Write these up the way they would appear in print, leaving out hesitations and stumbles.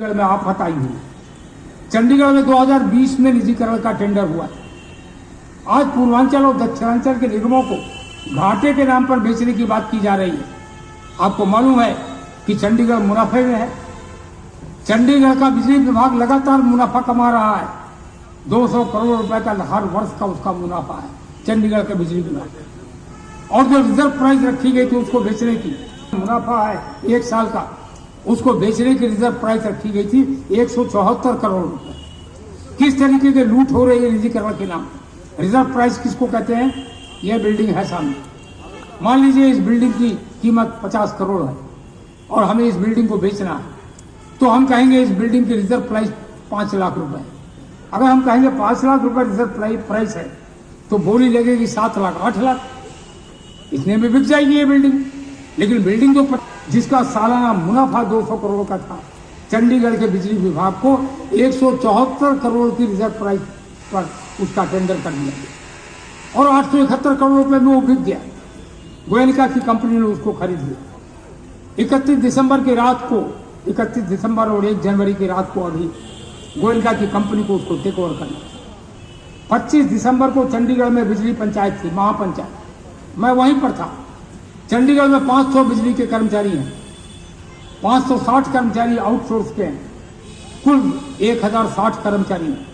चंडीगढ़ में आफत आई हुई। चंडीगढ़ में 2020 में निजीकरण का टेंडर हुआ था। आज पूर्वांचल और दक्षिणांचल के निगमों को घाटे के नाम पर बेचने की बात की जा रही है। आपको मालूम है कि चंडीगढ़ मुनाफे में है। चंडीगढ़ का बिजली विभाग लगातार मुनाफा कमा रहा है। 200 करोड़ रुपए का हर वर्ष का उसका मुनाफा है चंडीगढ़ के बिजली विभाग। और जो रिजर्व प्राइस रखी गई थी उसको बेचने की मुनाफा है 1 साल का, उसको बेचने की रिजर्व प्राइस रखी गई थी 174 करोड़ रुपए। किस तरीके के लूट हो रही है निजीकरण के नाम। रिजर्व प्राइस किसको कहते हैं? यह बिल्डिंग है सामने। मान लीजिए इस बिल्डिंग की कीमत 50 करोड़ है और हमें इस बिल्डिंग को बेचना है, तो हम कहेंगे इस बिल्डिंग की रिजर्व प्राइस 5 लाख रुपए। अगर हम कहेंगे 5 लाख रुपए रिजर्व प्राइस है तो बोली लगेगी 7 लाख 8 लाख, इतने में बिक जाएगी ये बिल्डिंग। लेकिन बिल्डिंग तो जिसका सालाना मुनाफा 200 करोड़ का था, चंडीगढ़ के बिजली विभाग को 174 करोड़ की रिजर्व प्राइस पर उसका टेंडर कर दिया गया और 871 करोड़ रुपए में वो बिक गया। गोयनका की कंपनी ने उसको खरीद लिया। 31 दिसंबर की रात को, 31 दिसंबर और 1 जनवरी की रात को अभी गोयनका की कंपनी को उसको टेक ओवर करना। 25 दिसंबर को चंडीगढ़ में बिजली पंचायत थी, महापंचायत। मैं वहीं पर था। चंडीगढ़ में 500 बिजली के कर्मचारी हैं, 560 कर्मचारी आउटसोर्स के हैं, कुल 1060 कर्मचारी हैं।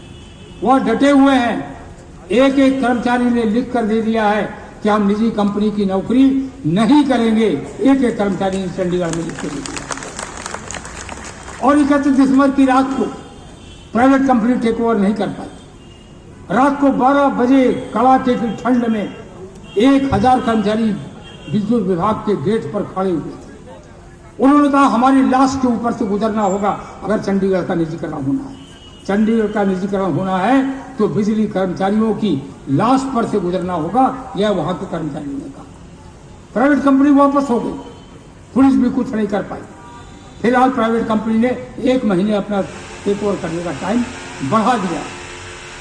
वह डटे हुए हैं। एक एक कर्मचारी ने लिख कर दे दिया है कि हम निजी कंपनी की नौकरी नहीं करेंगे। एक एक कर्मचारी ने चंडीगढ़ में लिख कर दे दिया। और 31 दिसंबर की रात को प्राइवेट कंपनी टेक ओवर नहीं कर पाई। रात को 12 बजे कड़ाके की ठंड में 1000 कर्मचारी विद्युत विभाग के गेट पर खड़े हुए थे। उन्होंने कहा हमारी लाश के ऊपर से गुजरना होगा अगर चंडीगढ़ का निजीकरण होना है। चंडीगढ़ का निजीकरण होना है तो बिजली कर्मचारियों की लाश पर से गुजरना होगा, यह वहां के कर्मचारियों ने कहा। प्राइवेट कंपनी वापस हो गई, पुलिस भी कुछ नहीं कर पाई। फिलहाल प्राइवेट कंपनी ने 1 महीने अपना टेक ओवर करने का टाइम बढ़ा दिया।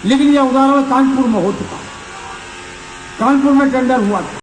लेकिन यह उदाहरण कानपुर में हो चुका। कानपुर में टेंडर हुआ था।